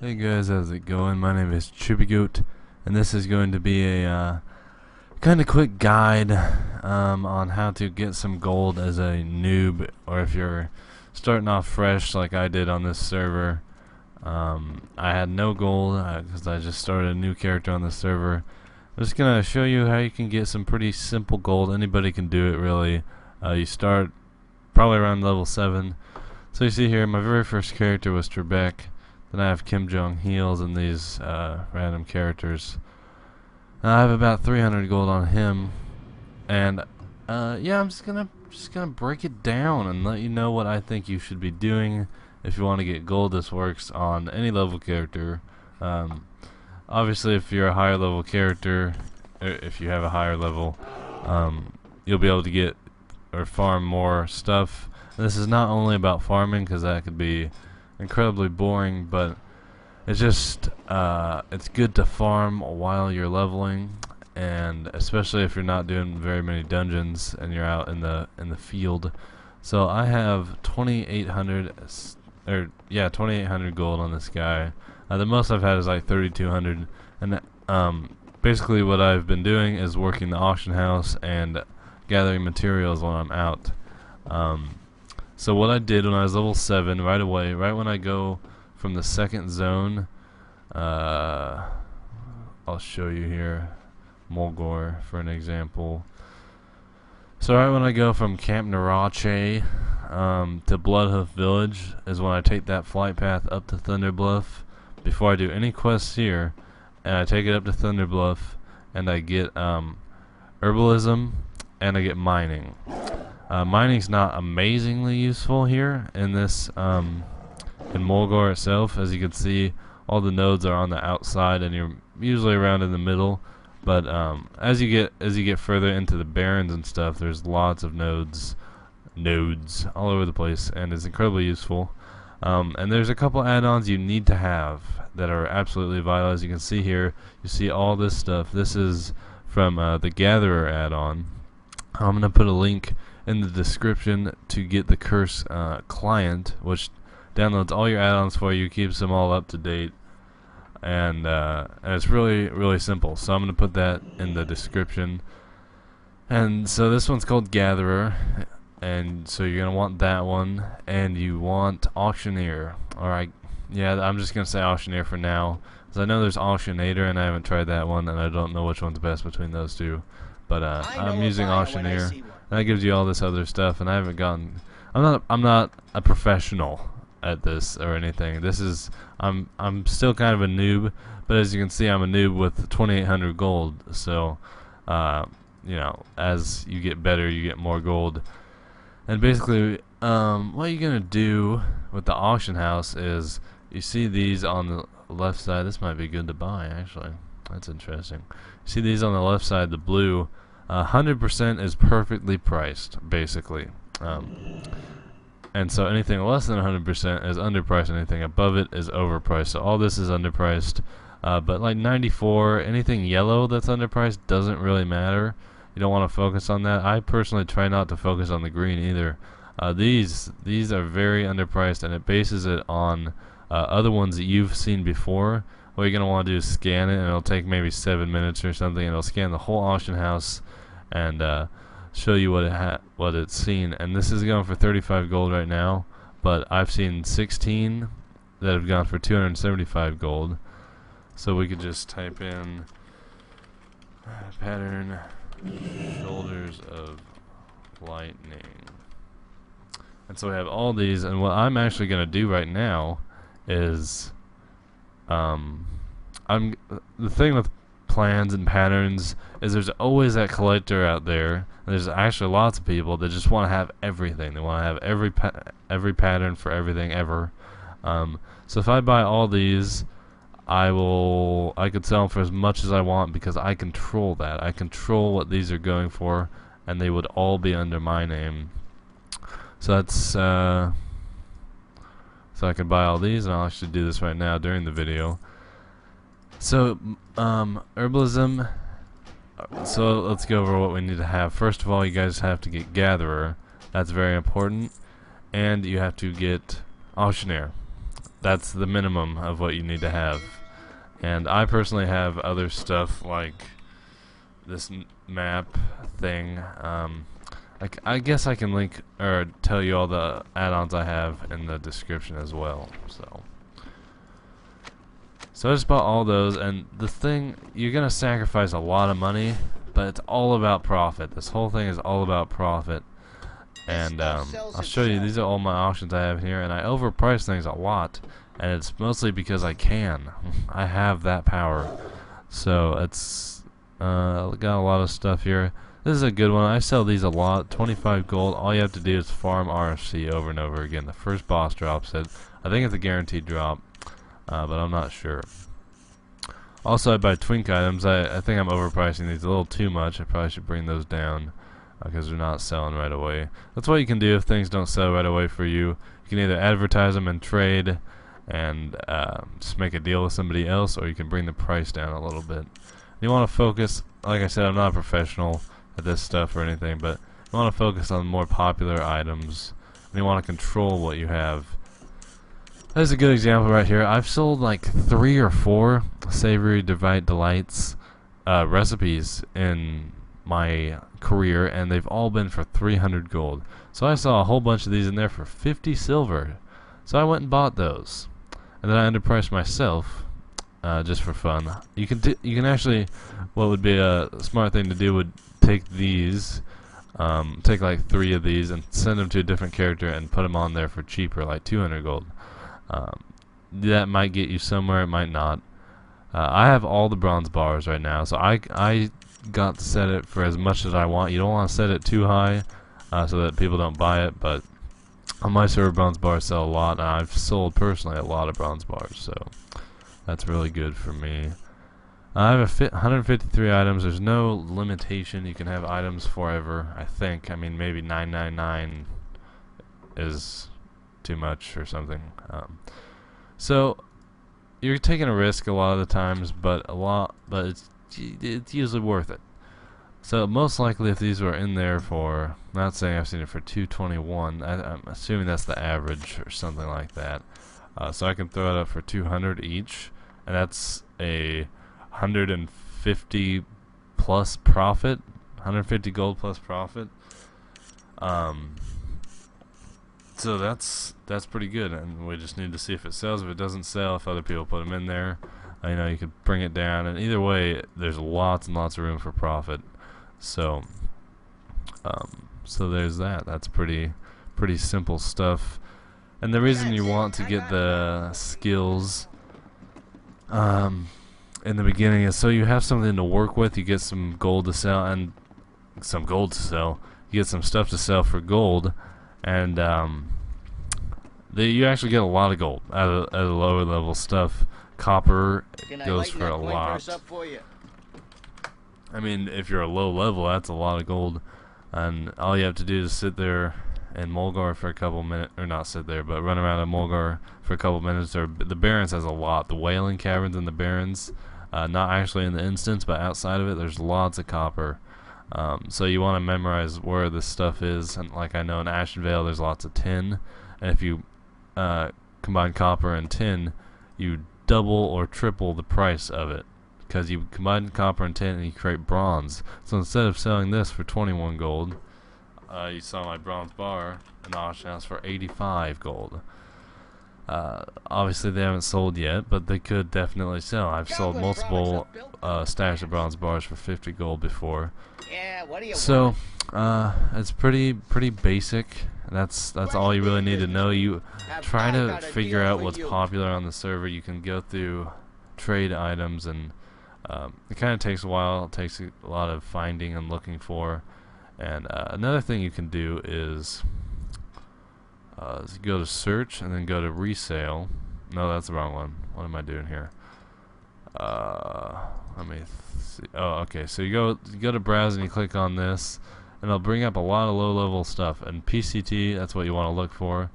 Hey guys, how's it going? My name is Chibigoat, and this is going to be a kind of quick guide on how to get some gold as a noob, or if you're starting off fresh like I did on this server. I had no gold because I just started a new character on this server. I'm just gonna show you how you can get some pretty simple gold. Anybody can do it, really. You start probably around level 7. So you see here, my very first character was Trebek. Then I have Kim Jong Heels and these random characters. I have about 300 gold on him, and yeah, I'm just gonna break it down and let you know what I think you should be doing if you want to get gold. This works on any level character. Obviously, if you're a higher level character, or if you have a higher level, you'll be able to get or farm more stuff. And this is not only about farming, because that could be incredibly boring, but it's just it's good to farm while you're leveling, and especially if you're not doing very many dungeons and you're out in the field. So I have 2,800 gold on this guy. The most I've had is like 3,200, and basically what I've been doing is working the auction house and gathering materials when I'm out. So what I did when I was level 7, right away, right when I go from the second zone, I'll show you here, Mulgore for an example. So right when I go from Camp Narache to Bloodhoof Village is when I take that flight path up to Thunderbluff before I do any quests here, and I take it up to Thunderbluff and I get herbalism and I get mining. Mining's not amazingly useful here in this in Mulgore itself. As you can see, all the nodes are on the outside and you're usually around in the middle, but as you get further into the barrens and stuff, there's lots of nodes all over the place, and it's incredibly useful. And there's a couple add-ons you need to have that are absolutely vital. As you can see here, you see all this stuff. This is from the Gatherer add-on. I'm going to put a link in the description to get the Curse client, which downloads all your add-ons for you, keeps them all up to date, and it's really simple. So I'm going to put that in the description. And so this one's called Gatherer, and so you're going to want that one, and you want Auctioneer. Alright, yeah, I'm just going to say Auctioneer for now, because I know there's Auctionator and I haven't tried that one, and I don't know which one's best between those two. But I'm using Auctioneer. That gives you all this other stuff, and I haven't gotten. I'm not a professional at this or anything. This is I'm still kind of a noob, but as you can see, I'm a noob with 2,800 gold. So, you know, as you get better, you get more gold. And basically, what you're gonna do with the auction house is you see these on the left side. This might be good to buy, actually. That's interesting. You see these on the left side, the blue. 100% is perfectly priced, basically, and so anything less than 100% is underpriced. Anything above it is overpriced. So all this is underpriced, but like 94, anything yellow that's underpriced doesn't really matter. You don't want to focus on that. I personally try not to focus on the green either. These are very underpriced, and it bases it on other ones that you've seen before. What you're gonna want to do is scan it, and it'll take maybe 7 minutes or something, and it'll scan the whole auction house and show you what it's seen. And this is going for 35 gold right now, but I've seen 16 that have gone for 275 gold. So we could just type in pattern shoulders of lightning, and so we have all these. And what I'm actually gonna do right now is the thing with plans and patterns is there's always that collector out there. There's actually lots of people that just want to have everything. They want to have every pattern for everything ever. So if I buy all these, I could sell them for as much as I want, because I control that. I control what these are going for, and they would all be under my name. So that's so I can buy all these, and I'll actually do this right now during the video. So, herbalism. So let's go over what we need to have. First of all, you guys have to get Gatherer. That's very important. And you have to get Auctioneer. that's the minimum of what you need to have. And I personally have other stuff like this map thing. I guess I can link or tell you all the add-ons I have in the description as well. So I just bought all those, and the thing, you're gonna sacrifice a lot of money, but it's all about profit. This whole thing is all about profit. And I'll show you, these are all my auctions I have here, and I overprice things a lot, and it's mostly because I can. I have that power. So it's got a lot of stuff here. This is a good one. I sell these a lot. 25 gold. All you have to do is farm RFC over and over again. The first boss drops it. I think it's a guaranteed drop, but I'm not sure. Also, I buy twink items. I think I'm overpricing these a little too much. I probably should bring those down because they're not selling right away. That's what you can do if things don't sell right away for you. You can either advertise them and trade and just make a deal with somebody else, or you can bring the price down a little bit. You want to focus, like I said, I'm not a professional at this stuff or anything, but you want to focus on more popular items, and you want to control what you have. That's a good example right here. I've sold like 3 or 4 savory delights recipes in my career, and they've all been for 300 gold. So I saw a whole bunch of these in there for 50 silver. So I went and bought those, and then I underpriced myself just for fun. You can actually, what would be a smart thing to do would take these, take like 3 of these and send them to a different character and put them on there for cheaper, like 200 gold. That might get you somewhere, it might not. I have all the bronze bars right now, so I got to set it for as much as I want. You don't want to set it too high so that people don't buy it, but on my server bronze bars sell a lot, and I've sold personally a lot of bronze bars, so that's really good for me. I have 153 items. There's no limitation. You can have items forever, I think. I mean, maybe 999 is too much or something. So you're taking a risk a lot of the times, but it's usually worth it. So most likely, if these were in there for, not saying I've seen it for 221, I'm assuming that's the average or something like that. So I can throw it up for 200 each, and that's a 150 plus profit, 150 gold plus profit. So that's pretty good, and we just need to see if it sells. If it doesn't sell, if other people put them in there, you know, you could bring it down, and either way, there's lots and lots of room for profit. So so there's that. That's pretty simple stuff. And the reason you want to get the skills in the beginning is so you have something to work with. You get some gold to sell, and some gold to sell. You get some stuff to sell for gold, and you actually get a lot of gold out of lower level stuff. Copper goes for a lot. I mean, if you're a low level, that's a lot of gold, and all you have to do is sit there in Mulgar for a couple minutes, or not sit there, but run around in Mulgar for a couple minutes. Or the Barrens has a lot. The Whaling Caverns and the Barrens, not actually in the instance, but outside of it, there's lots of copper. So you want to memorize where this stuff is, and like I know in Ashenvale, there's lots of tin, and if you combine copper and tin, you double or triple the price of it, because you combine copper and tin and you create bronze. So instead of selling this for 21 gold, you saw my bronze bar in the auction house for 85 gold. Obviously they haven't sold yet, but they could definitely sell. I've sold multiple stacks of bronze bars for 50 gold before. Yeah, what do you so it's pretty basic. That's all you really need to know. You try to figure out what's popular on the server. You can go through trade items, and it kind of takes a while. It takes a lot of finding and looking for. And another thing you can do is go to search and then go to resale. No, that's the wrong one. What am I doing here? Let me see. Oh, okay. So you go to browse and you click on this, and it'll bring up a lot of low-level stuff. And PCT, that's what you want to look for.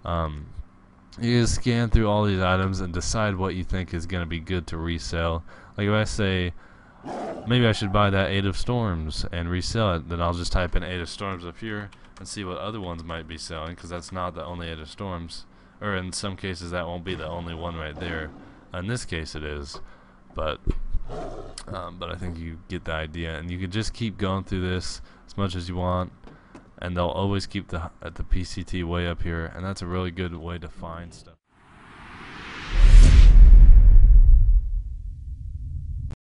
You just scan through all these items and decide what you think is going to be good to resell. Like if I say, maybe I should buy that 8 of Storms and resell it, then I'll just type in 8 of Storms up here and see what other ones might be selling, because that's not the only 8 of Storms. or in some cases that won't be the only one right there. In this case it is, but I think you get the idea, and you can just keep going through this as much as you want, and they'll always keep the PCT way up here, and that's a really good way to find stuff.